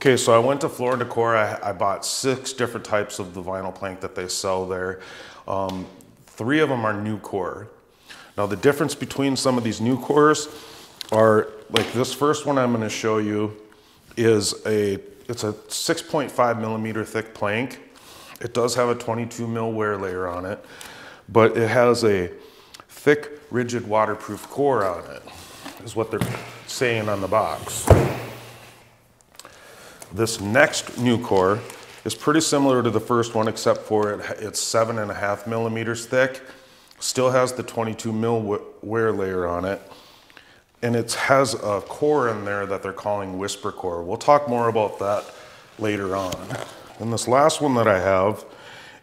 Okay, so I went to Floor and Decor. I bought 6 different types of the vinyl plank that they sell there. 3 of them are NuCORE. Now the difference between some of these NuCOREs are, like this first one I'm going to show you is it's a 6.5 millimeter thick plank. It does have a 22 mil wear layer on it, but it has a thick, rigid, waterproof core on it, is what they're saying on the box. This next NuCORE is pretty similar to the first one, except for it's 7.5 millimeters thick. Still has the 22 mil wear layer on it. And it has a core in there that they're calling Whispercore. We'll talk more about that later on. And this last one that I have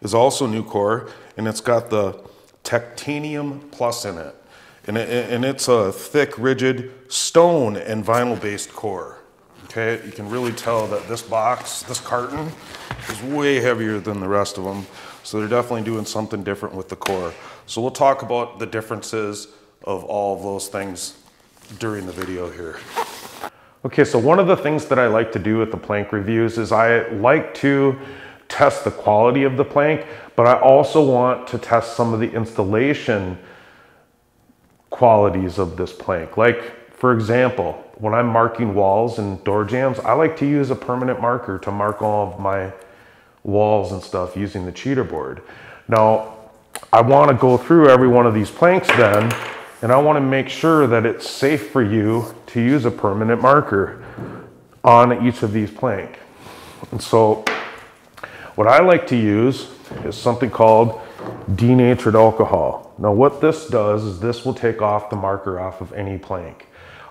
is also NuCORE, and it's got the Titanium Plus in it. And it's a thick, rigid stone and vinyl-based core. Okay, you can really tell that this box, this carton, is way heavier than the rest of them. So they're definitely doing something different with the core. So we'll talk about the differences of all of those things during the video here. Okay, so one of the things that I like to do with the plank reviews is I like to test the quality of the plank, but I also want to test some of the installation qualities of this plank. Like, for example, when I'm marking walls and door jambs, I like to use a permanent marker to mark all of my walls and stuff using the cheater board. Now, I want to go through every one of these planks then, and I want to make sure that it's safe for you to use a permanent marker on each of these planks. And so what I like to use is something called denatured alcohol. Now what this does is this will take off the marker off of any plank.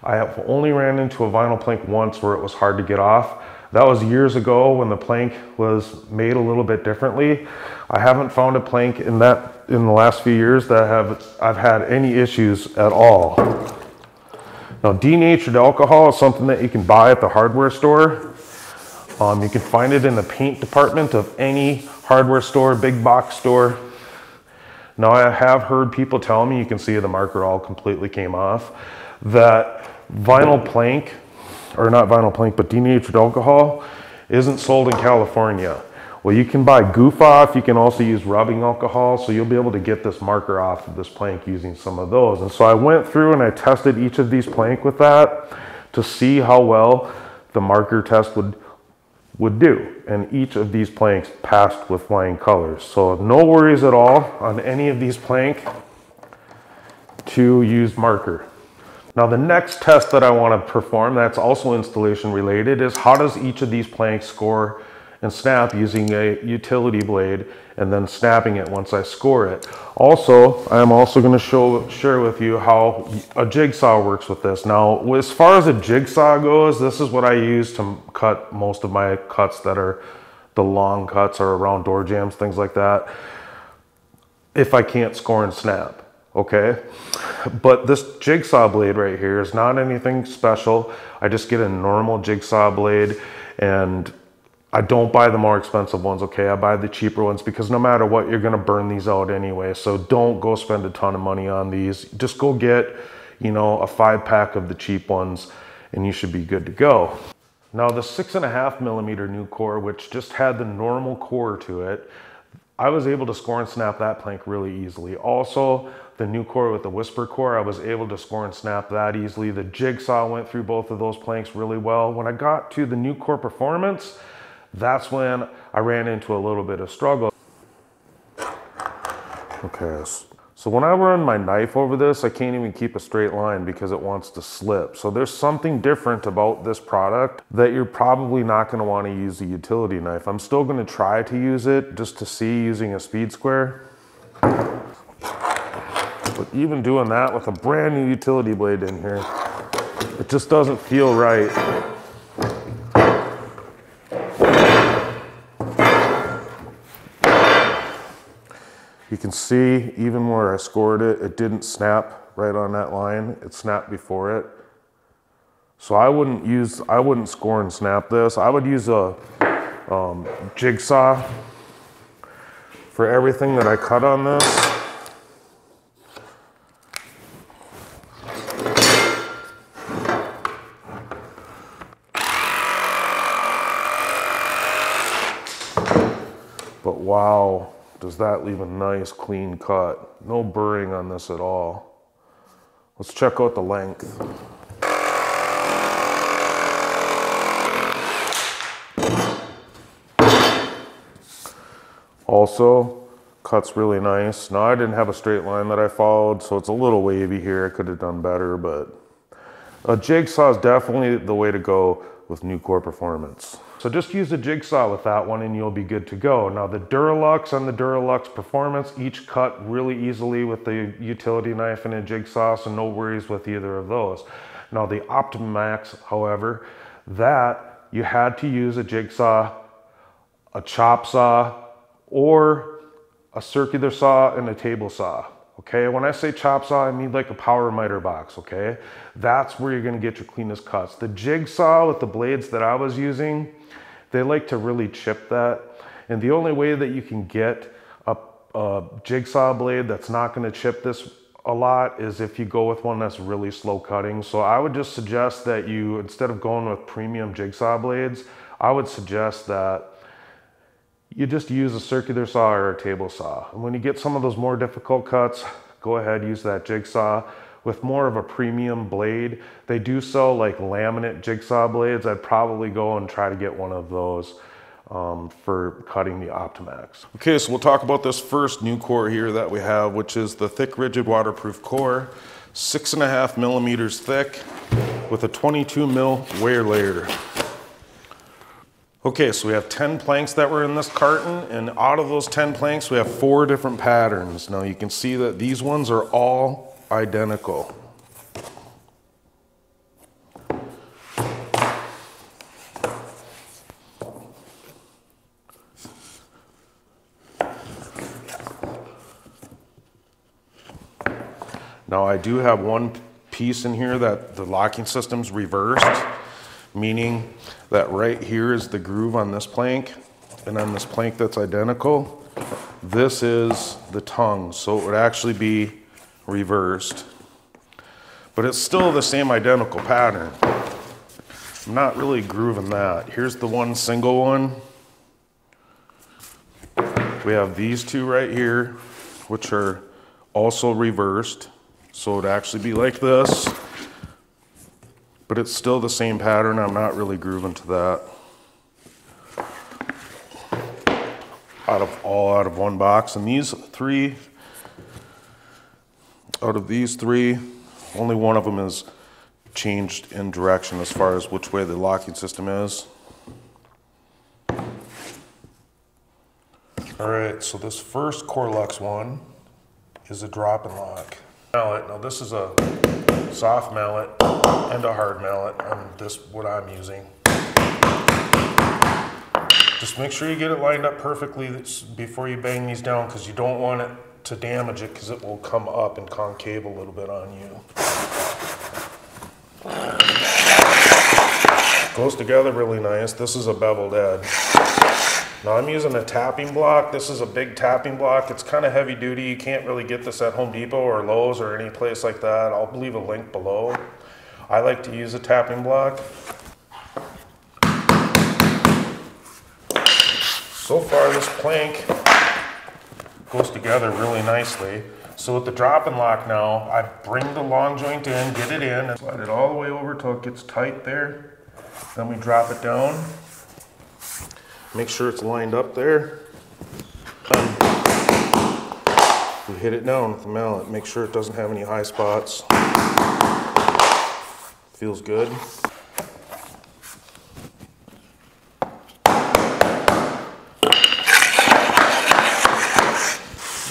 I have only ran into a vinyl plank once where it was hard to get off. That was years ago when the plank was made a little bit differently. I haven't found a plank in the last few years that I've had any issues at all. Now denatured alcohol is something that you can buy at the hardware store. You can find it in the paint department of any hardware store, big box store. Now I have heard people tell me, you can see the marker all completely came off, that vinyl plank, or not vinyl plank, but denatured alcohol isn't sold in California. Well, you can buy goof off, you can also use rubbing alcohol, so you'll be able to get this marker off of this plank using some of those. And so I went through and I tested each of these plank with that to see how well the marker test would do. And each of these planks passed with flying colors. So no worries at all on any of these plank to use marker. Now the next test that I want to perform, that's also installation related, is how does each of these planks score and snap using a utility blade and then snapping it once I score it. Also, I'm also going to share with you how a jigsaw works with this. Now, as far as a jigsaw goes, this is what I use to cut most of my cuts that are the long cuts or around door jambs, things like that, if I can't score and snap. Okay, but this jigsaw blade right here is not anything special. I just get a normal jigsaw blade, and I don't buy the more expensive ones, okay? I buy the cheaper ones because no matter what, you're gonna burn these out anyway. So don't go spend a ton of money on these. Just go get, you know, a 5-pack of the cheap ones and you should be good to go. Now the 6.5 millimeter NuCORE, which just had the normal core to it, I was able to score and snap that plank really easily. Also, the NuCORE with the Whispercore, I was able to score and snap that easily. The jigsaw went through both of those planks really well. When I got to the NuCORE Performance, that's when I ran into a little bit of struggle. Okay, so when I run my knife over this, I can't even keep a straight line because it wants to slip. So there's something different about this product that you're probably not going to want to use a utility knife. I'm still going to try to use it just to see using a speed square. But even doing that with a brand new utility blade in here, it just doesn't feel right. You can see even where I scored it, it didn't snap right on that line. It snapped before it. So I wouldn't score and snap this. I would use a jigsaw for everything that I cut on this. But wow, does that leave a nice clean cut. No burring on this at all. Let's check out the length. Also, cuts really nice. Now I didn't have a straight line that I followed, so it's a little wavy here. I could have done better, but a jigsaw is definitely the way to go with NuCORE Performance. So just use a jigsaw with that one and you'll be good to go. Now the DuraLux and the DuraLux Performance each cut really easily with the utility knife and a jigsaw, so no worries with either of those. Now the Optimax, however, that you had to use a jigsaw, a chop saw, or a circular saw and a table saw. Okay, when I say chop saw, I mean like a power miter box, okay? That's where you're gonna get your cleanest cuts. The jigsaw with the blades that I was using, they like to really chip that. And the only way that you can get a jigsaw blade that's not gonna chip this a lot is if you go with one that's really slow cutting. So I would just suggest that you, instead of going with premium jigsaw blades, I would suggest that you just use a circular saw or a table saw. And when you get some of those more difficult cuts, go ahead, use that jigsaw. With more of a premium blade, they do sell like laminate jigsaw blades. I'd probably go and try to get one of those for cutting the Optimax. Okay, so we'll talk about this first NuCORE here that we have, which is the thick, rigid, waterproof core, 6.5 millimeters thick with a 22 mil wear layer. Okay, so we have 10 planks that were in this carton, and out of those 10 planks, we have 4 different patterns. Now you can see that these ones are all identical. Now I do have one piece in here that the locking system's reversed, meaning that right here is the groove on this plank, and on this plank that's identical, this is the tongue, so it would actually be reversed. But it's still the same identical pattern. I'm not really grooving that. Here's the one single one. We have these two right here, which are also reversed, so it'd actually be like this. But it's still the same pattern. I'm not really grooving to that. Out of one box. And these three, out of these three, only one of them is changed in direction as far as which way the locking system is. All right, so this first DuraLux one is a drop and lock mallet. Now this is a soft mallet and a hard mallet on this, what I'm using. Just make sure you get it lined up perfectly before you bang these down, because you don't want it to damage it, because it will come up and concave a little bit on you. Goes together really nice. This is a beveled edge. Now I'm using a tapping block. This is a big tapping block. It's kind of heavy duty. You can't really get this at Home Depot or Lowe's or any place like that. I'll leave a link below. I like to use a tapping block. So far this plank goes together really nicely. So with the drop and lock now, I bring the long joint in, get it in, and slide it all the way over till it gets tight there. Then we drop it down. Make sure it's lined up there. We hit it down with the mallet. Make sure it doesn't have any high spots. Feels good. I'm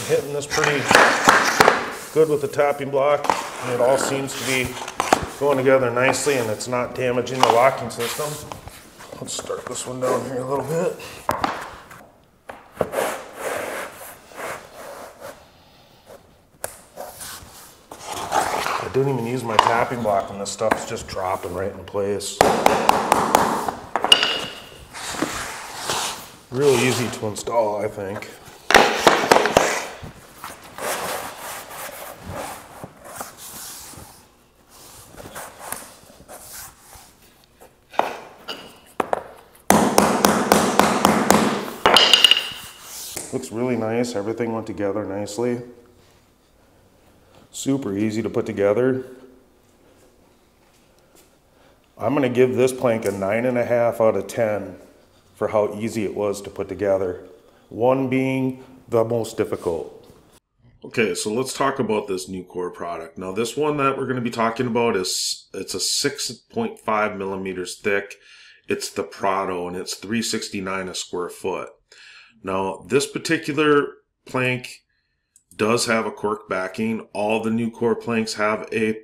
hitting this pretty good with the tapping block, and it all seems to be going together nicely, and it's not damaging the locking system. Let's start this one down here a little bit. I didn't even use my tapping block, and this stuff's just dropping right in place. Real easy to install, I think. nice. Everything went together nicely. Super easy to put together. I'm gonna give this plank a 9.5 out of 10 for how easy it was to put together. 1 being the most difficult. Okay, so let's talk about this NuCORE product. Now this one that we're gonna be talking about it's a 6.5 millimeters thick. It's the Prado and it's $369 a square foot. Now this particular plank does have a cork backing. All the NuCORE planks have a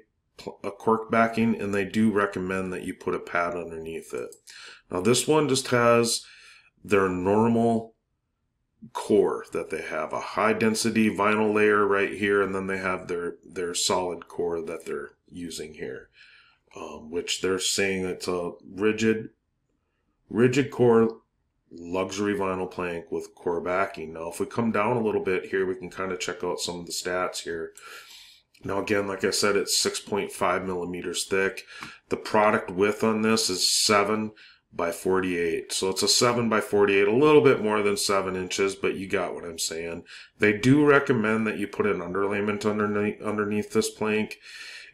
cork backing, and they do recommend that you put a pad underneath it. Now this one just has their normal core that they have, a high density vinyl layer right here, and then they have their solid core that they're using here, which they're saying it's a rigid core luxury vinyl plank with core backing. Now if we come down a little bit here, we can kind of check out some of the stats here. Now again, like I said, it's 6.5 millimeters thick. The product width on this is 7 by 48. So it's a 7 by 48, a little bit more than 7 inches, but you got what I'm saying. They do recommend that you put an underlayment underneath this plank,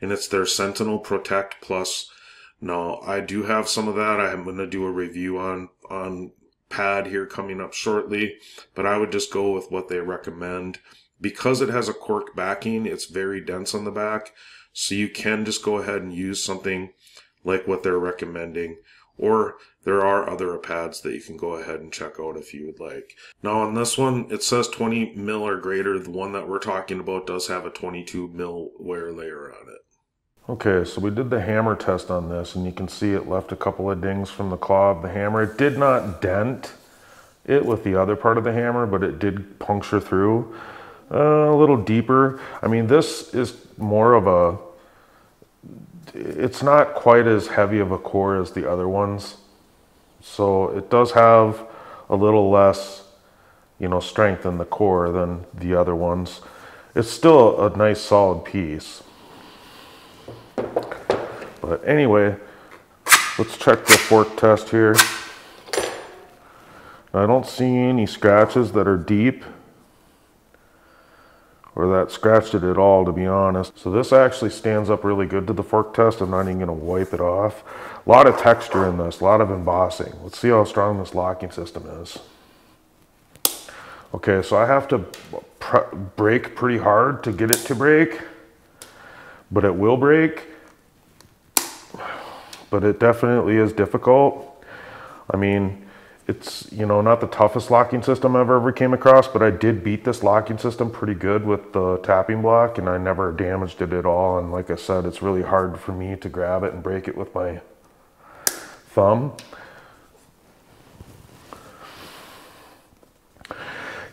and it's their Sentinel Protect Plus. Now I do have some of that. I'm going to do a review on pad here coming up shortly, but I would just go with what they recommend. Because it has a cork backing, it's very dense on the back, so you can just go ahead and use something like what they're recommending, or there are other pads that you can go ahead and check out if you would like. Now on this one, it says 20 mil or greater. The one that we're talking about does have a 22 mil wear layer on it. Okay, so we did the hammer test on this, and you can see it left a couple of dings from the claw of the hammer. It did not dent it with the other part of the hammer, but it did puncture through a little deeper. I mean, this is more of a, it's not quite as heavy of a core as the other ones. So it does have a little less, you know, strength in the core than the other ones. It's still a nice solid piece. But anyway, let's check the fork test here. I don't see any scratches that are deep, or that scratched it at all, to be honest. So this actually stands up really good to the fork test. I'm not even gonna wipe it off. A lot of texture in this, a lot of embossing. Let's see how strong this locking system is. Okay, so I have to brake pretty hard to get it to break, but it will break. But it definitely is difficult. I mean, it's, you know, not the toughest locking system I've ever came across, but I did beat this locking system pretty good with the tapping block, and I never damaged it at all. And like I said, it's really hard for me to grab it and break it with my thumb.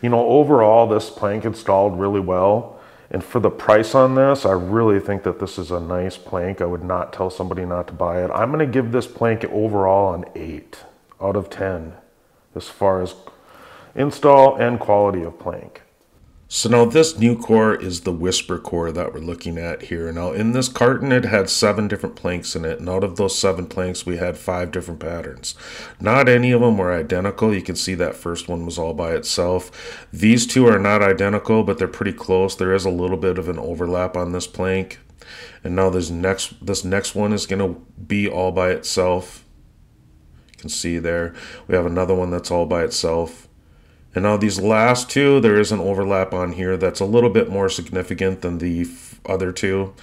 You know, overall, this plank installed really well. And for the price on this, I really think that this is a nice plank. I would not tell somebody not to buy it. I'm gonna give this plank overall an 8 out of 10. As far as install and quality of plank. So now this NuCORE is the Whispercore that we're looking at here. Now in this carton, it had 7 different planks in it, and out of those 7 planks, we had 5 different patterns. Not any of them were identical. You can see that first one was all by itself. These 2 are not identical, but they're pretty close. There is a little bit of an overlap on this plank. And now this next one is gonna be all by itself. Can see there we have another one that's all by itself, and now these last 2, there is an overlap on here that's a little bit more significant than the other 2.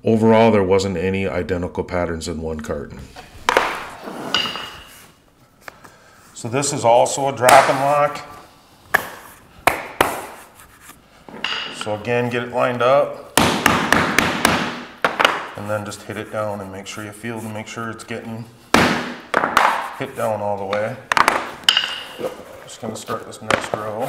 Overall, there wasn't any identical patterns in one carton. So this is also a drop and lock. So again, get it lined up and then just hit it down and make sure you feel to make sure it's getting hit down all the way. Just going to start this next row.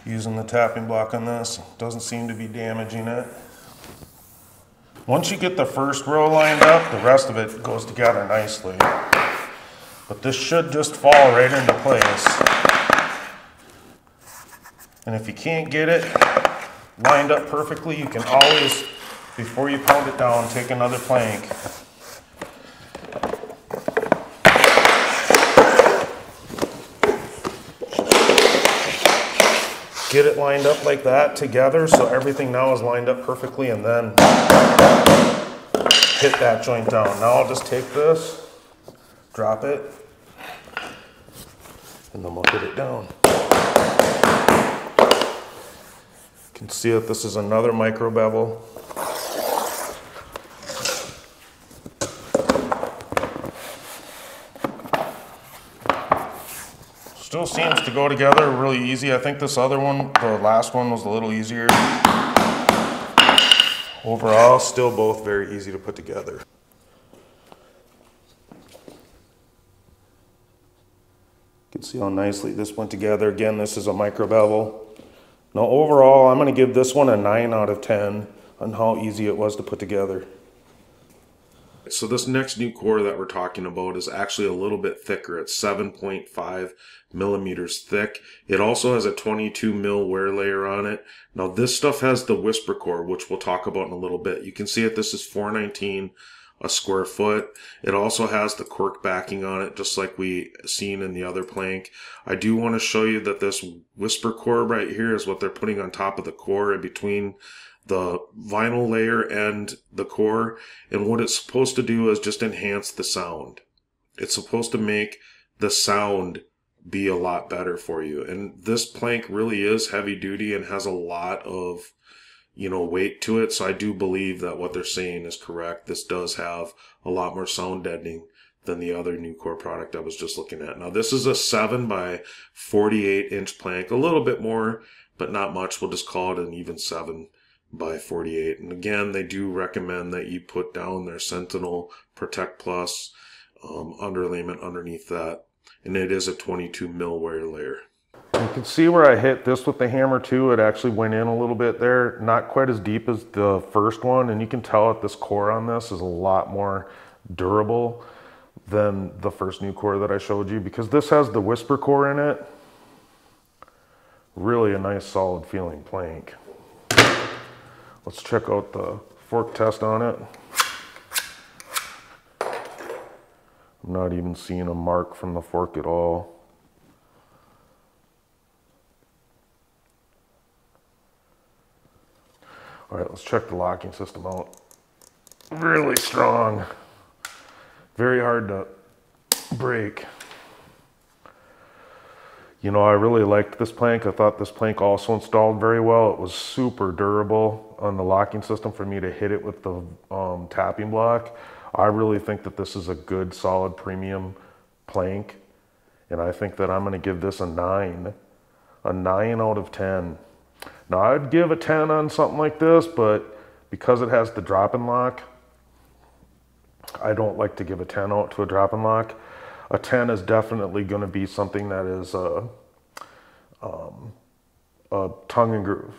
Using the tapping block on this, doesn't seem to be damaging it. Once you get the first row lined up, the rest of it goes together nicely. But this should just fall right into place. And if you can't get it lined up perfectly, you can always, before you pound it down, take another plank get it lined up like that together, so everything now is lined up perfectly, and then hit that joint down. Now I'll just take this, drop it, and then we'll hit it down. You can see that this is another micro bevel. Still seems to go together really easy. I think this other one, the last one, was a little easier. Overall, still both very easy to put together. You can see how nicely this went together. Again, this is a micro bevel. Now overall, I'm going to give this one a 9 out of 10 on how easy it was to put together. So this next NuCORE that we're talking about is actually a little bit thicker. It's 7.5 millimeters thick. It also has a 22 mil wear layer on it. Now this stuff has the Whispercore, which we'll talk about in a little bit. You can see that this is $4.19 a square foot. It also has the cork backing on it, just like we seen in the other plank. I do want to show you that this Whispercore right here is what they're putting on top of the core in between the vinyl layer and the core, and what it's supposed to do is just enhance the sound. It's supposed to make the sound be a lot better for you, and this plank really is heavy duty and has a lot of, you know, weight to it, so I do believe that what they're saying is correct. This does have a lot more sound deadening than the other NuCORE product I was just looking at. Now this is a 7 by 48 inch plank, a little bit more but not much. We'll just call it an even 7 by 48. And again, they do recommend that you put down their Sentinel Protect Plus underlayment underneath that, and it is a 22 mil wear layer. You can see where I hit this with the hammer too. It actually went in a little bit there, not quite as deep as the first one, and you can tell that this core on this is a lot more durable than the first NuCORE that I showed you, because this has the Whispercore in it. Really a nice solid feeling plank. Let's check out the fork test on it. I'm not even seeing a mark from the fork at all. All right, let's check the locking system out. Really strong. Very hard to break. You know, I really liked this plank. I thought this plank also installed very well. It was super durable on the locking system for me to hit it with the tapping block. I really think that this is a good, solid, premium plank. And I think that I'm gonna give this a 9 out of 10. Now I'd give a 10 on something like this, but because it has the drop and lock, I don't like to give a 10 out to a drop and lock. A 10 is definitely going to be something that is a tongue and groove.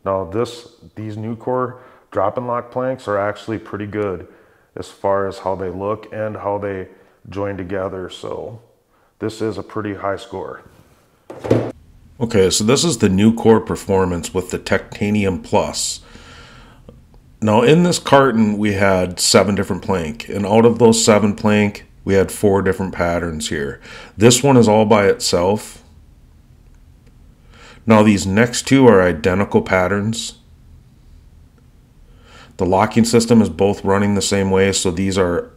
Now these NuCORE drop and lock planks are actually pretty good as far as how they look and how they join together. So this is a pretty high score. Okay, so this is the NuCORE Performance with the Titanium Plus. Now in this carton we had 7 different plank, and out of those 7 plank we had 4 different patterns here. This one is all by itself. Now these next 2 are identical patterns. The locking system is both running the same way, so these are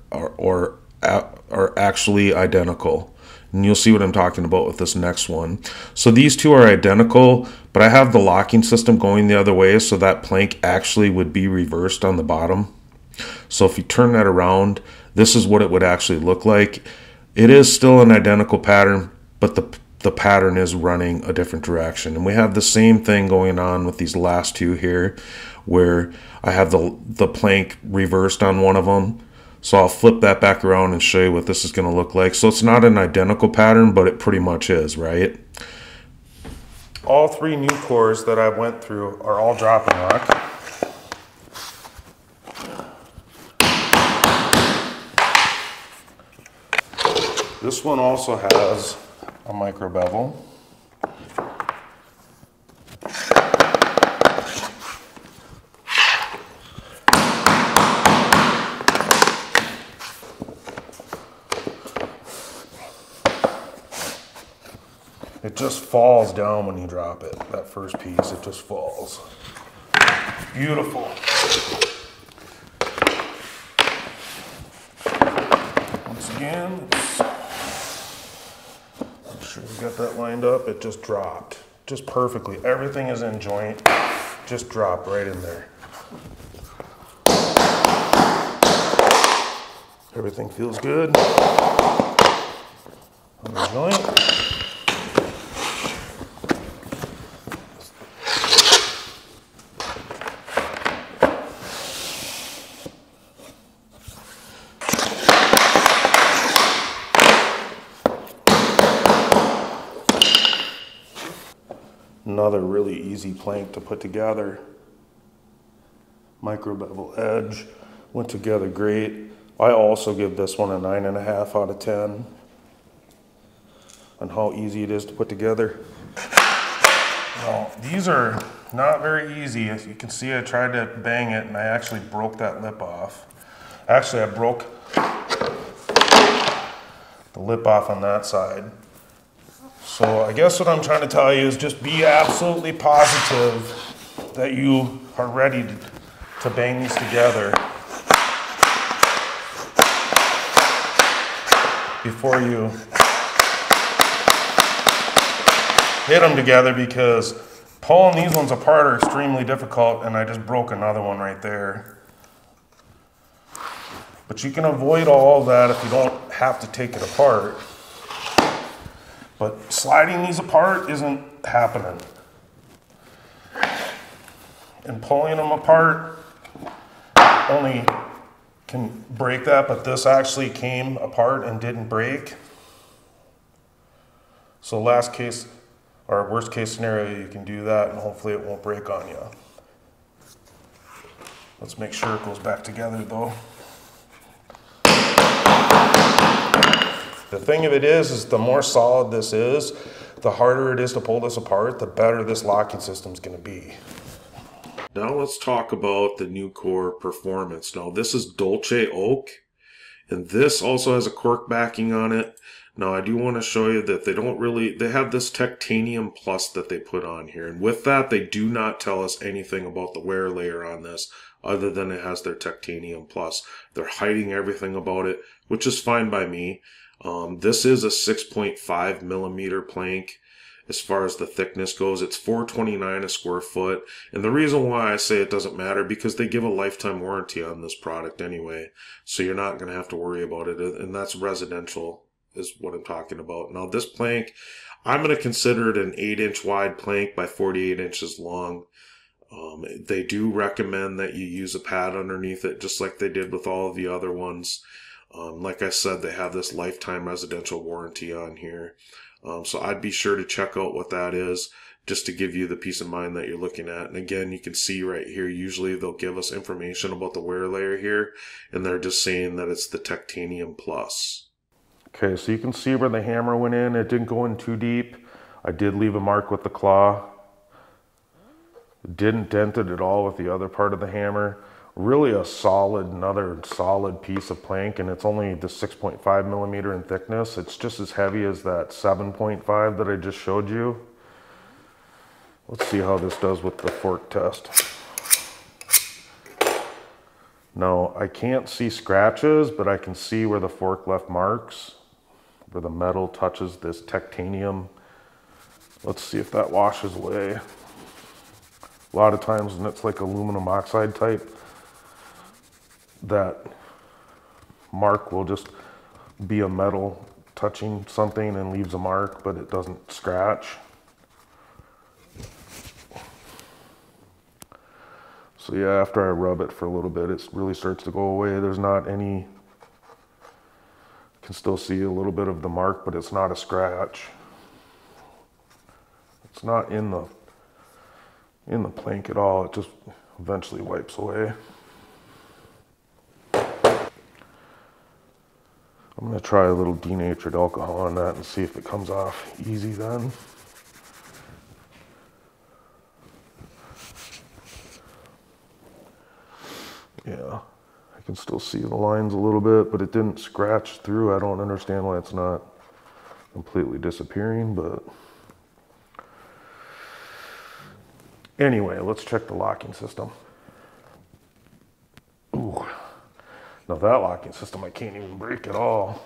actually identical. And you'll see what I'm talking about with this next one. So these 2 are identical, but I have the locking system going the other way, so that plank actually would be reversed on the bottom. So if you turn that around, this is what it would actually look like. It is still an identical pattern, but the pattern is running a different direction. And we have the same thing going on with these last 2 here, where I have the plank reversed on one of them. So I'll flip that back around and show you what this is going to look like. So it's not an identical pattern, but it pretty much is, right? All 3 NuCOREs that I went through are all drop and lock. This one also has a micro bevel. It just falls down when you drop it. That first piece, it just falls. Beautiful. Once again, make sure we got that lined up. It just dropped. Just perfectly. Everything is in joint. Just dropped right in there. Everything feels good. On the joint. Another really easy plank to put together. Micro bevel edge, went together great. I also give this one a 9.5 out of 10 on how easy it is to put together. Now, these are not very easy. As you can see, I tried to bang it and I actually broke that lip off. Actually, I broke the lip off on that side. So I guess what I'm trying to tell you is just be absolutely positive that you are ready to bang these together before you hit them together, because pulling these ones apart are extremely difficult, and I just broke another one right there. But you can avoid all of that if you don't have to take it apart. But sliding these apart isn't happening. And pulling them apart only can break that, but this actually came apart and didn't break. So last case, or worst case scenario, you can do that and hopefully it won't break on you. Let's make sure it goes back together though. The thing of it is the more solid this is, the harder it is to pull this apart, the better this locking system is going to be. Now let's talk about the NuCORE Performance. Now this is Dolce Oak, and this also has a cork backing on it. Now I do want to show you that they have this Titanium Plus that they put on here. And with that, they do not tell us anything about the wear layer on this, other than it has their Titanium Plus. They're hiding everything about it, which is fine by me. This is a 6.5 millimeter plank. As far as the thickness goes, it's $4.29 a square foot. And the reason why I say it doesn't matter, because they give a lifetime warranty on this product anyway. So you're not going to have to worry about it. And that's residential is what I'm talking about. Now this plank, I'm going to consider it an 8-inch wide plank by 48 inches long. They do recommend that you use a pad underneath it, just like they did with all of the other ones. Like I said, they have this lifetime residential warranty on here. So I'd be sure to check out what that is, just to give you the peace of mind that you're looking at. And again, you can see right here, usually they'll give us information about the wear layer here, and they're just saying that it's the Titanium Plus. Okay, so you can see where the hammer went in. It didn't go in too deep. I did leave a mark with the claw. It didn't dent it at all with the other part of the hammer. Really another solid piece of plank, and it's only the 6.5 millimeter in thickness. It's just as heavy as that 7.5 that I just showed you. Let's see how this does with the fork test. Now, I can't see scratches, but I can see where the fork left marks, where the metal touches this titanium. Let's see if that washes away. A lot of times when it's like aluminum oxide type, that mark will just be a metal touching something and leaves a mark, but it doesn't scratch. So yeah, after I rub it for a little bit, it really starts to go away. There's not any, can still see a little bit of the mark, but it's not a scratch. It's not in the plank at all. It just eventually wipes away. I'm going to try a little denatured alcohol on that and see if it comes off easy then. Yeah, I can still see the lines a little bit, but it didn't scratch through. I don't understand why it's not completely disappearing, but Anyway, let's check the locking system. Ooh, now that locking system I can't even break at all.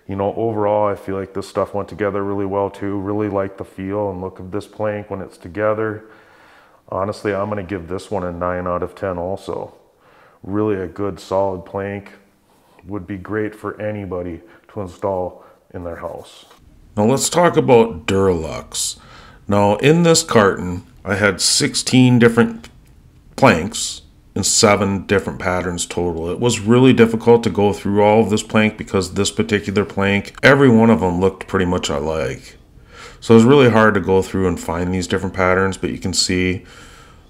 You know, overall, I feel like this stuff went together really well too. Really like the feel and look of this plank when it's together. Honestly, I'm gonna give this one a 9 out of 10 also. Really a good solid plank. Would be great for anybody to install in their house. Now let's talk about DuraLux. Now in this carton, I had 16 different planks in 7 different patterns total. It was really difficult to go through all of this plank because this particular plank, every one of them looked pretty much alike. So it was really hard to go through and find these different patterns, but you can see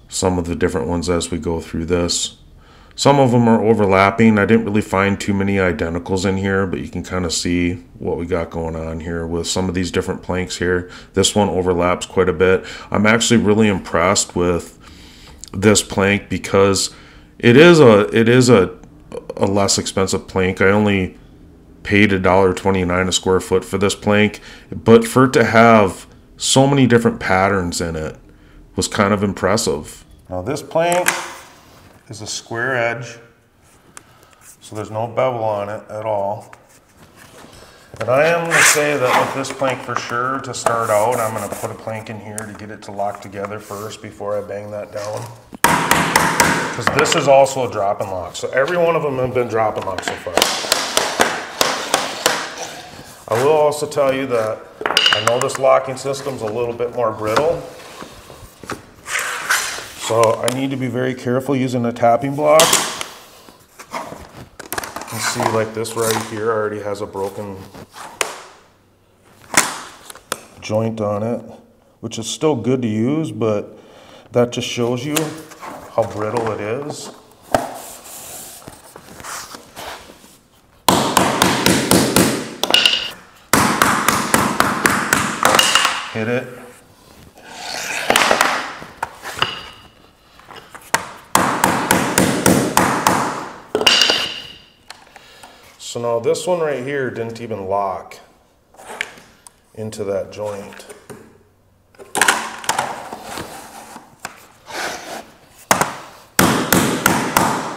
some of the different ones as we go through this. Some of them are overlapping. I didn't really find too many identicals in here, but you can kind of see what we got going on here with some of these different planks here. This one overlaps quite a bit. I'm actually really impressed with this plank because it is a less expensive plank. I only paid $1.29 a square foot for this plank, but for it to have so many different patterns in it was kind of impressive. Now this plank is a square edge, so there's no bevel on it at all. And I am going to say that with this plank for sure, to start out, I'm going to put a plank in here to get it to lock together first before I bang that down. Because this is also a drop and lock, so every one of them have been drop and lock so far. I will also tell you that I know this locking system's a little bit more brittle, so I need to be very careful using a tapping block. You can see like this right here already has a broken joint on it, which is still good to use, but that just shows you how brittle it is. Hit it. So now this one right here didn't even lock into that joint.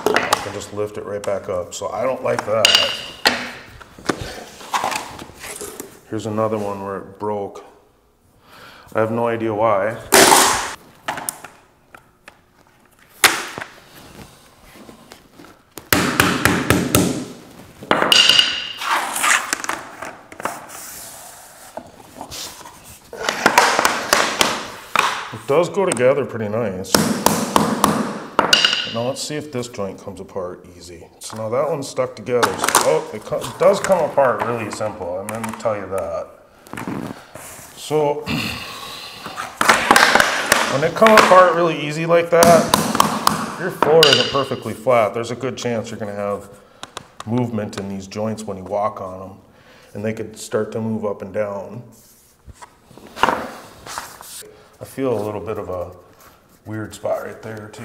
I can just lift it right back up. So I don't like that. Here's another one where it broke. I have no idea why. It does go together pretty nice. Now let's see if this joint comes apart easy. So now that one's stuck together. So, oh, it does come apart really simple. I'm going to tell you that. So when it comes apart really easy like that, your floor isn't perfectly flat. There's a good chance you're going to have movement in these joints when you walk on them, and they could start to move up and down. I feel a little bit of a weird spot right there too.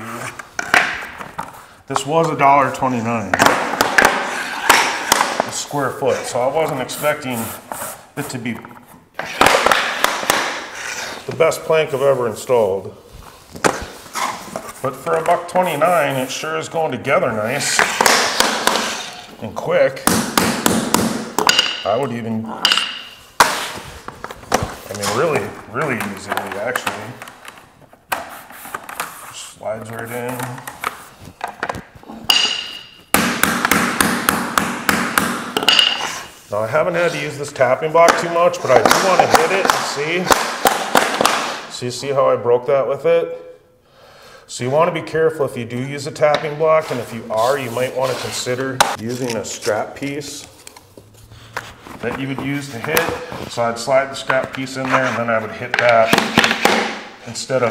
This was $1.29 a square foot, so I wasn't expecting it to be the best plank I've ever installed. But for $1.29, it sure is going together nice and quick. I would even, really easily actually. Just slides right in. Now I haven't had to use this tapping block too much, but I do want to hit it and see. So you see how I broke that with it? So you want to be careful if you do use a tapping block, and if you are, you might want to consider using a strap piece that you would use to hit. So I'd slide the strap piece in there and then I would hit that instead of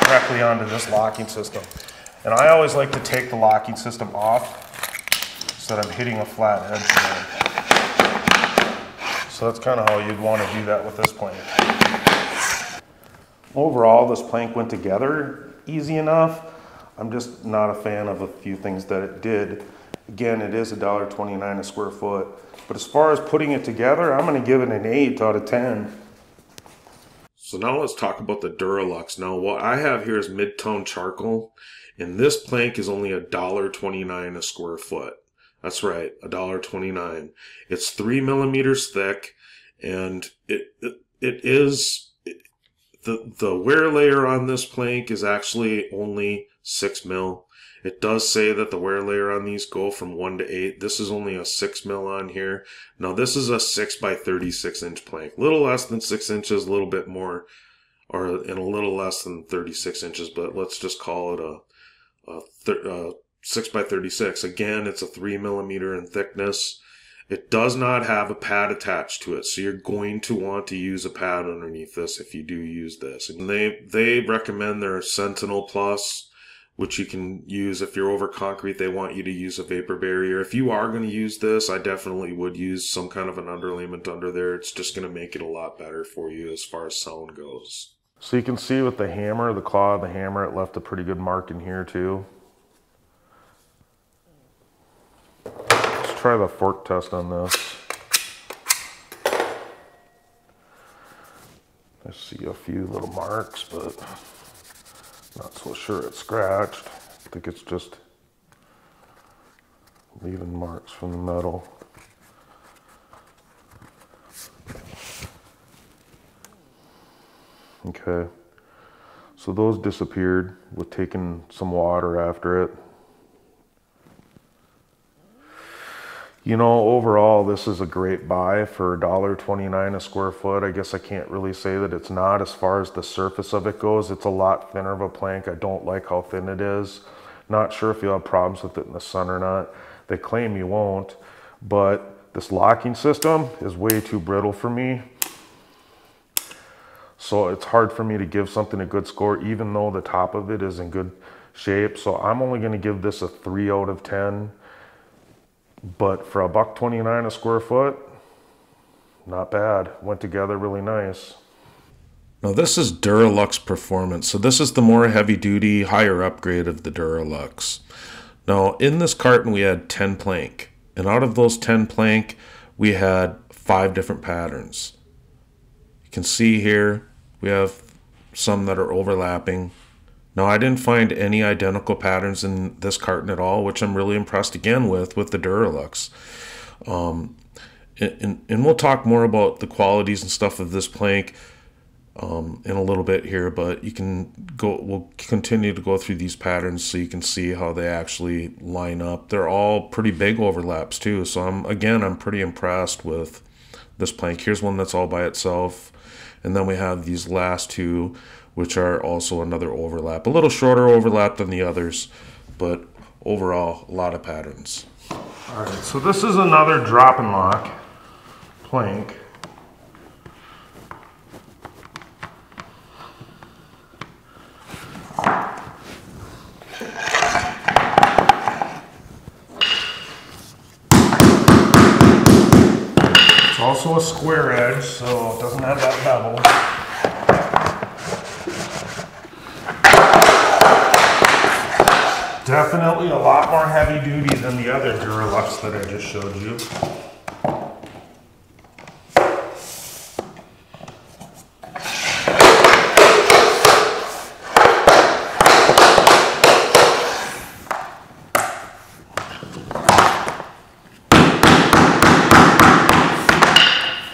directly onto this locking system. And I always like to take the locking system off so that I'm hitting a flat edge there. So that's kind of how you'd want to do that with this plank. Overall, this plank went together easy enough. I'm just not a fan of a few things that it did. Again, it is $1.29 a square foot. But as far as putting it together, I'm going to give it an 8 out of 10. So now let's talk about the DuraLux. Now what I have here is mid-tone charcoal, and this plank is only $1.29 a square foot. That's right, $1.29. It's 3 millimeters thick, and the wear layer on this plank is actually only 6 mil. It does say that the wear layer on these go from 1 to 8. This is only a 6 mil on here. Now this is a 6 by 36 inch plank. A little less than 6 inches, a little bit more, or and a little less than 36 inches, but let's just call it a 6 by 36. Again, it's a 3 millimeter in thickness. It does not have a pad attached to it, so you're going to want to use a pad underneath this if you do use this. And they recommend their Sentinel Plus, which you can use if you're over concrete. They want you to use a vapor barrier. If you are going to use this, I definitely would use some kind of an underlayment under there. It's just going to make it a lot better for you as far as sound goes. So you can see with the hammer, the claw of the hammer, it left a pretty good mark in here too. Let's try the fork test on this. I see a few little marks, but not so sure it's scratched. I think it's just leaving marks from the metal. Okay, so those disappeared with taking some water after it. You know, overall, this is a great buy for $1.29 a square foot. I guess I can't really say that it's not. As far as the surface of it goes, it's a lot thinner of a plank. I don't like how thin it is. Not sure if you'll have problems with it in the sun or not. They claim you won't, but this locking system is way too brittle for me. So it's hard for me to give something a good score, even though the top of it is in good shape. So I'm only going to give this a 3 out of 10. But for $1.29 a square foot, not bad. Went together really nice. Now this is Duralux Performance. So this is the more heavy duty, higher upgrade of the Duralux. Now in this carton we had 10 plank. And out of those 10 plank, we had 5 different patterns. You can see here, we have some that are overlapping. Now, I didn't find any identical patterns in this carton at all, which I'm really impressed again with the Duralux. And we'll talk more about the qualities and stuff of this plank in a little bit here, but you can we'll continue to go through these patterns so you can see how they actually line up. They're all pretty big overlaps too, so I'm pretty impressed with this plank. Here's one that's all by itself, and then we have these last two, which are also another overlap. A little shorter overlap than the others, but overall, a lot of patterns. All right, so this is another drop and lock plank. It's also a square edge, so it doesn't have that bevel. Definitely a lot more heavy duty than the other Duralux that I just showed you.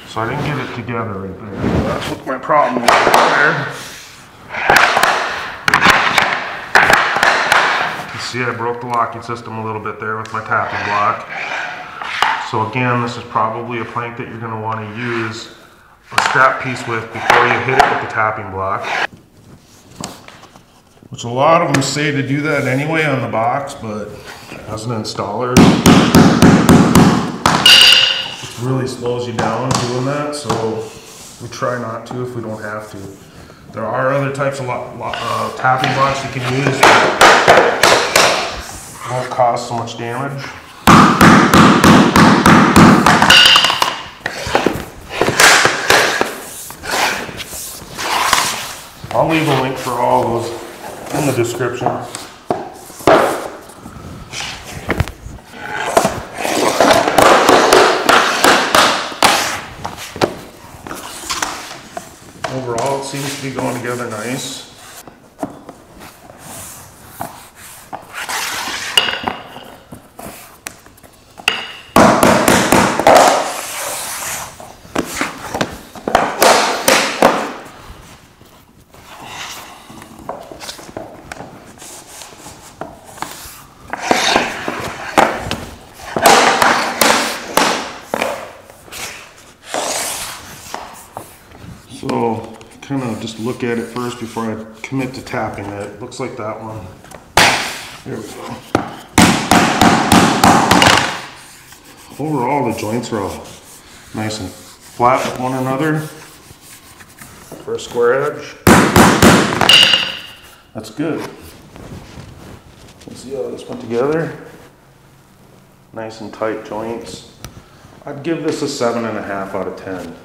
So I didn't get it together right there. That's what my problem was right there. See, I broke the locking system a little bit there with my tapping block. So again, this is probably a plank that you're going to want to use a strap piece with before you hit it with the tapping block. Which a lot of them say to do that anyway on the box, but as an installer, it really slows you down doing that, so we try not to if we don't have to. There are other types of tapping blocks you can use. Won't cause so much damage. I'll leave a link for all those in the description. Overall, it seems to be going together nice. So kind of just look at it first before I commit to tapping it. Looks like that one. There we go. Overall, the joints are all nice and flat with one another for a square edge. That's good. Let's see how this went together. Nice and tight joints. I'd give this a 7.5 out of 10.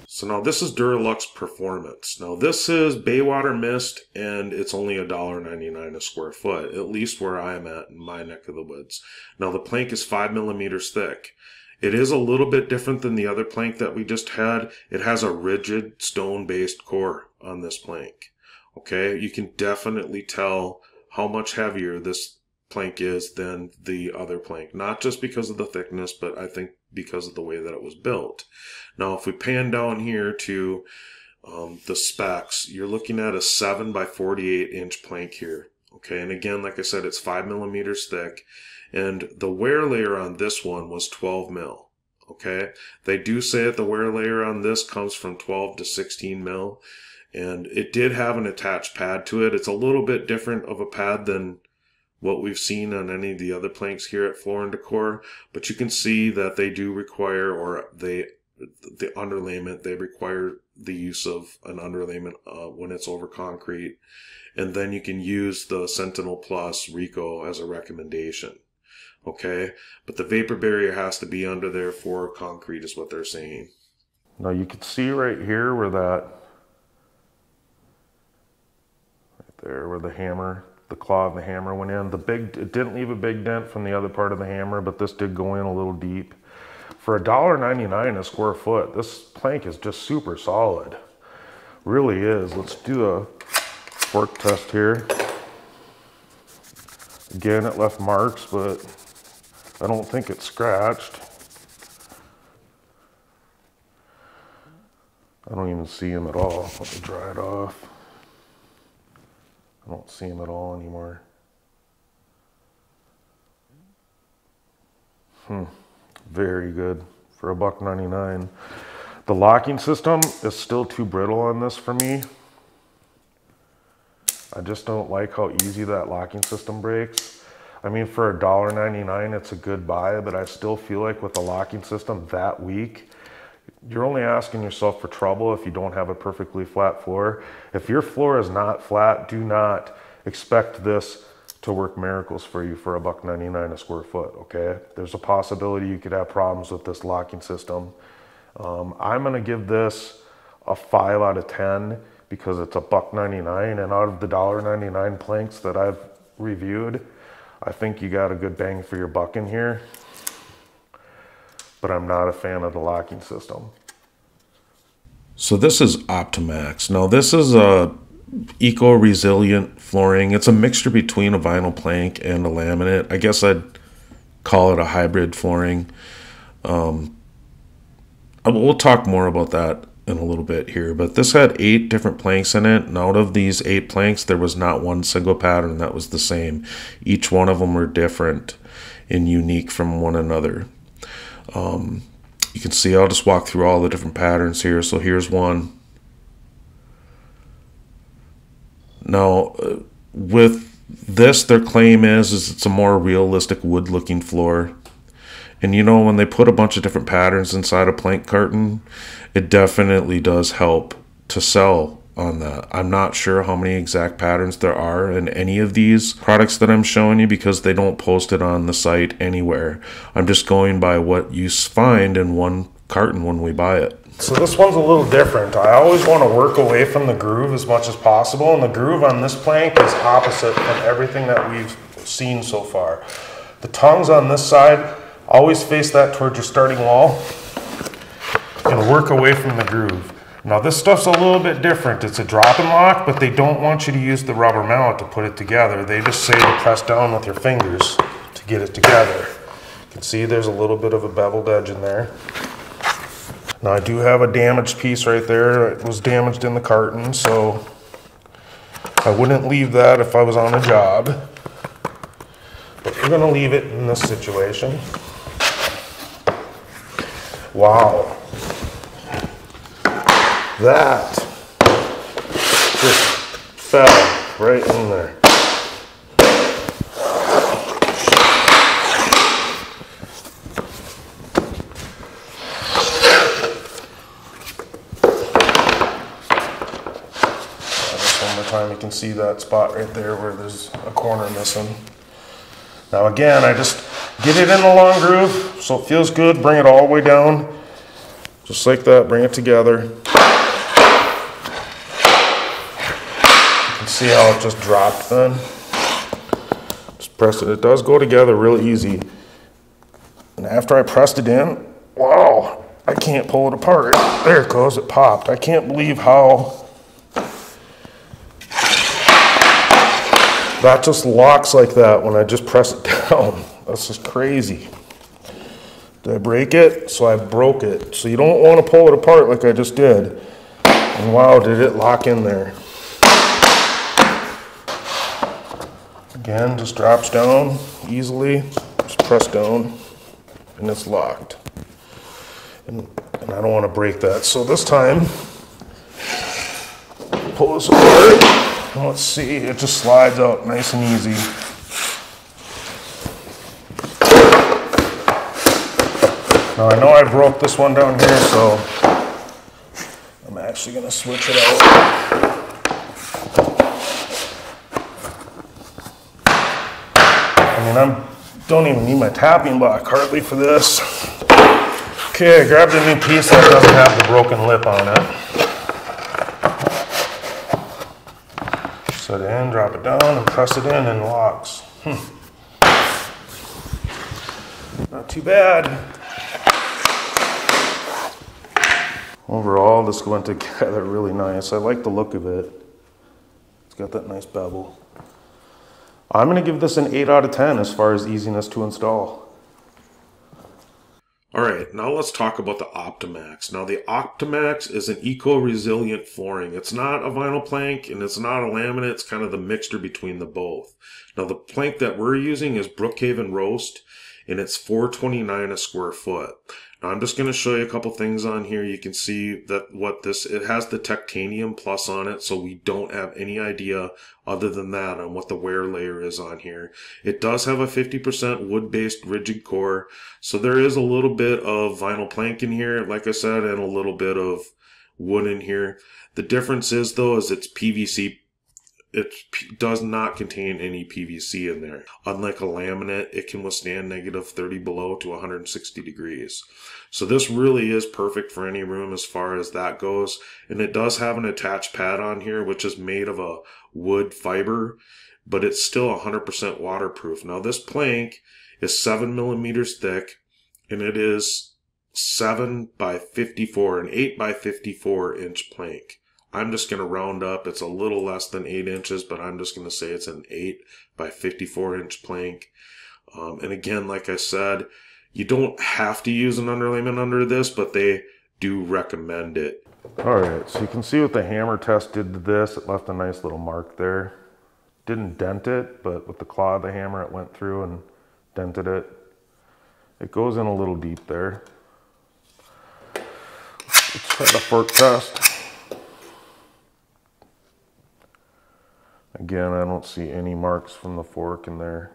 So now this is Duralux Performance. Now this is Baywater Mist, and it's only $1.99 a square foot, at least where I'm at in my neck of the woods. Now the plank is 5 millimeters thick. It is a little bit different than the other plank that we just had. It has a rigid stone-based core on this plank. Okay, you can definitely tell how much heavier this plank is than the other plank. Not just because of the thickness, but I think because of the way that it was built. Now, if we pan down here to the specs, you're looking at a 7 by 48 inch plank here. Okay, and again, like I said, it's 5 millimeters thick, and the wear layer on this one was 12 mil. Okay, they do say that the wear layer on this comes from 12 to 16 mil, and it did have an attached pad to it. It's a little bit different of a pad than what we've seen on any of the other planks here at Floor and Decor, but you can see that they do require, or the underlayment, they require the use of an underlayment when it's over concrete, and then you can use the Sentinel Plus Rico as a recommendation. Okay, but the vapor barrier has to be under there for concrete is what they're saying. Now you can see right here where that, right there where the hammer, the claw of the hammer went in. It didn't leave a big dent from the other part of the hammer, but this did go in a little deep. For $1.99 a square foot, this plank is just super solid. Really is. Let's do a fork test here. Again, it left marks, but I don't think it's scratched. I don't even see them at all. Let me dry it off. I don't see them at all anymore. Very good for $1.99. The locking system is still too brittle on this for me. I just don't like how easy that locking system breaks. I mean, for $1.99, it's a good buy, but I still feel like with the locking system that weak, you're only asking yourself for trouble if you don't have a perfectly flat floor. If your floor is not flat, do not expect this to work miracles for you for $1.99 a square foot, okay? There's a possibility you could have problems with this locking system. I'm gonna give this a 5 out of 10 because it's $1.99, and out of the $1.99 planks that I've reviewed, I think you got a good bang for your buck in here, but I'm not a fan of the locking system. So this is Optimax. Now this is a eco-resilient flooring. It's a mixture between a vinyl plank and a laminate. I guess I'd call it a hybrid flooring. We'll talk more about that in a little bit here, but this had 8 different planks in it, and out of these 8 planks there was not one single pattern that was the same. Each one of them were different and unique from one another. You can see, I'll just walk through all the different patterns here. So here's one. Now, with this, their claim is it's a more realistic wood-looking floor. And you know, when they put a bunch of different patterns inside a plank carton, it definitely does help to sell on that. I'm not sure how many exact patterns there are in any of these products that I'm showing you because they don't post it on the site anywhere. I'm just going by what you find in one carton when we buy it. So this one's a little different. I always want to work away from the groove as much as possible, and the groove on this plank is opposite from everything that we've seen so far. The tongues on this side always face that towards your starting wall. and work away from the groove. Now this stuff's a little bit different. It's a drop and lock, but they don't want you to use the rubber mallet to put it together. They just say to press down with your fingers to get it together. You can see there's a little bit of a beveled edge in there. Now I do have a damaged piece right there. It was damaged in the carton, so I wouldn't leave that if I was on a job. But we're gonna leave it in this situation. Wow. That just fell right in there. Just one more time, you can see that spot right there where there's a corner missing. Now again, I just get it in a long groove so it feels good, bring it all the way down. Just like that, bring it together. See how it just dropped then? Just press it. It does go together real easy. And after I pressed it in, wow, I can't pull it apart. There it goes, it popped. I can't believe how that just locks like that when I just press it down. That's just crazy. Did I break it? So I broke it. So you don't want to pull it apart like I just did. And wow, did it lock in there. Again, just drops down easily, just press down, and it's locked. And I don't want to break that. So this time, pull this apart, and let's see, it just slides out nice and easy. Now I know I broke this one down here, so I'm actually going to switch it out. I don't even need my tapping block hardly for this. Okay, I grabbed a new piece that doesn't have the broken lip on it. Set it in, drop it down, and press it in, and it locks. Not too bad. Overall, this went together really nice. I like the look of it. It's got that nice bevel. I'm going to give this an 8 out of 10 as far as easiness to install. Alright, now let's talk about the Optimax. Now the Optimax is an eco-resilient flooring. It's not a vinyl plank and it's not a laminate. It's kind of the mixture between the both. Now the plank that we're using is Brookhaven Roast and it's $4.29 a square foot. Now I'm just going to show you a couple things on here. You can see that it has the Titanium Plus on it, so we don't have any idea other than that on what the wear layer is on here. It does have a 50% wood-based rigid core, so there is a little bit of vinyl plank in here, like I said, and a little bit of wood in here. The difference is, though, is it's PVC. It does not contain any PVC in there. Unlike a laminate, it can withstand -30 below to 160 degrees. So this really is perfect for any room as far as that goes. And it does have an attached pad on here, which is made of a wood fiber, but it's still 100% waterproof. Now this plank is 7 millimeters thick, and it is 7 by 54, an 8 by 54 inch plank. I'm just going to round up. It's a little less than 8 inches, but I'm just going to say it's an 8 by 54 inch plank. And again, like I said, you don't have to use an underlayment under this, but they do recommend it. Alright, so you can see what the hammer test did to this. It left a nice little mark there. Didn't dent it, but with the claw of the hammer it went through and dented it. It goes in a little deep there. Let's try the fork test. Again, I don't see any marks from the fork in there.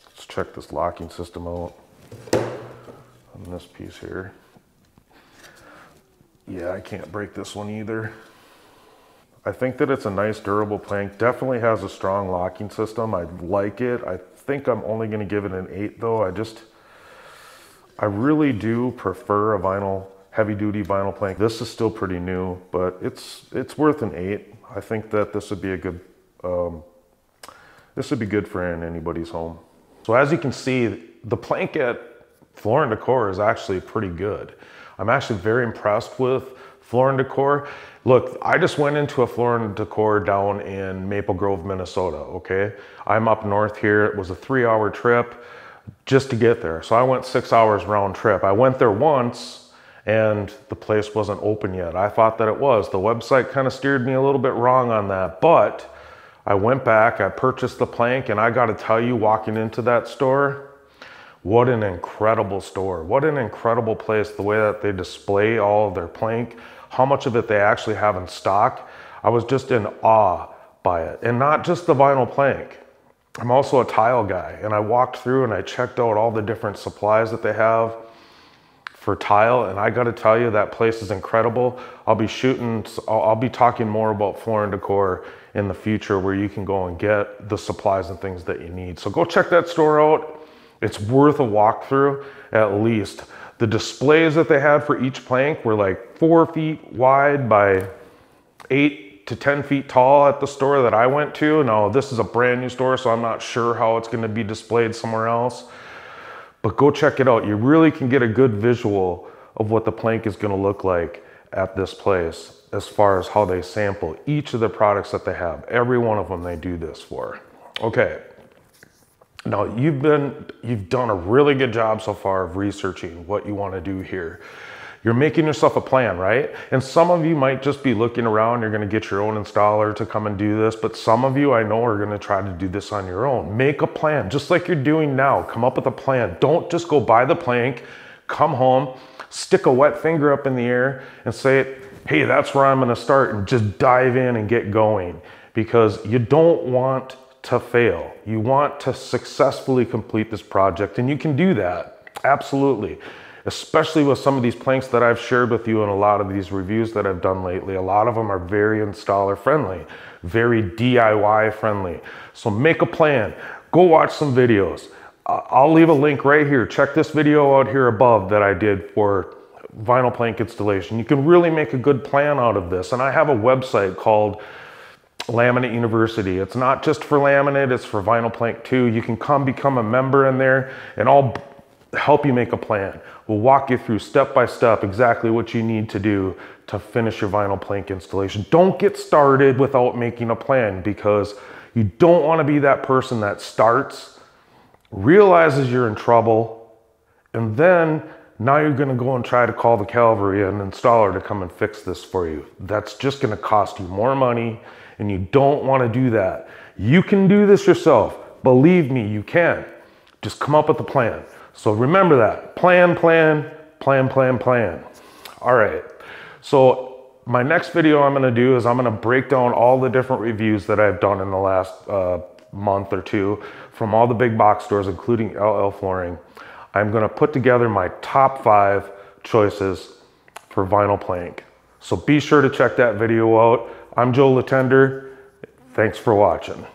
Let's check this locking system out on this piece here. Yeah, I can't break this one either. I think that it's a nice durable plank. Definitely has a strong locking system. I like it. I think I'm only going to give it an 8 though. I really do prefer a vinyl, heavy duty vinyl plank. This is still pretty new, but it's worth an 8. I think that this would be a good, this would be good for in anybody's home. So as you can see, the plank at Floor and Decor is actually pretty good. I'm actually very impressed with Floor and Decor. Look, I just went into a Floor and Decor down in Maple Grove, Minnesota, okay? I'm up north here. It was a 3-hour trip just to get there. So I went 6 hours round trip. I went there once and the place wasn't open yet. I thought that it was. The website kind of steered me a little bit wrong on that, but I went back, I purchased the plank, and I gotta tell you, walking into that store, what an incredible store. What an incredible place, the way that they display all of their plank, how much of it they actually have in stock. I was just in awe by it. And not just the vinyl plank. I'm also a tile guy, and I walked through and I checked out all the different supplies that they have for tile, and I gotta tell you, that place is incredible. I'll be talking more about Floor and Decor in the future, where you can go and get the supplies and things that you need. So go check that store out. It's worth a walkthrough at least. The displays that they had for each plank were like 4 feet wide by 8 to 10 feet tall at the store that I went to. Now, this is a brand new store, so I'm not sure how it's gonna be displayed somewhere else, but go check it out. You really can get a good visual of what the plank is gonna look like at this place, as far as how they sample each of the products that they have. Every one of them they do this for. Okay. Now, you've done a really good job so far of researching what you want to do here. You're making yourself a plan, right? And some of you might just be looking around, you're gonna get your own installer to come and do this, but some of you I know are gonna try to do this on your own. Make a plan, just like you're doing now. Come up with a plan. Don't just go buy the plank, come home, stick a wet finger up in the air and say, hey, that's where I'm gonna start, and just dive in and get going, because you don't want to fail. You want to successfully complete this project, and you can do that, absolutely. Especially with some of these planks that I've shared with you in a lot of these reviews that I've done lately. A lot of them are very installer friendly, very DIY friendly. So make a plan, go watch some videos. I'll leave a link right here. Check this video out here above that I did for vinyl plank installation. You can really make a good plan out of this. And I have a website called Laminate University. It's not just for laminate, it's for vinyl plank too. You can come become a member in there, and I'll help you make a plan. We'll walk you through step by step exactly what you need to do to finish your vinyl plank installation. Don't get started without making a plan, because you don't want to be that person that starts, realizes you're in trouble, and then now you're going to go and try to call the cavalry and installer to come and fix this for you. That's just going to cost you more money, and you don't want to do that. You can do this yourself. Believe me, you can. Just come up with a plan. So remember that. Plan, plan, plan, plan, plan. All right. So my next video I'm going to do is I'm going to break down all the different reviews that I've done in the last month or two from all the big box stores, including LL Flooring. I'm going to put together my top 5 choices for vinyl plank. So be sure to check that video out. I'm Joe Latender. Thanks for watching.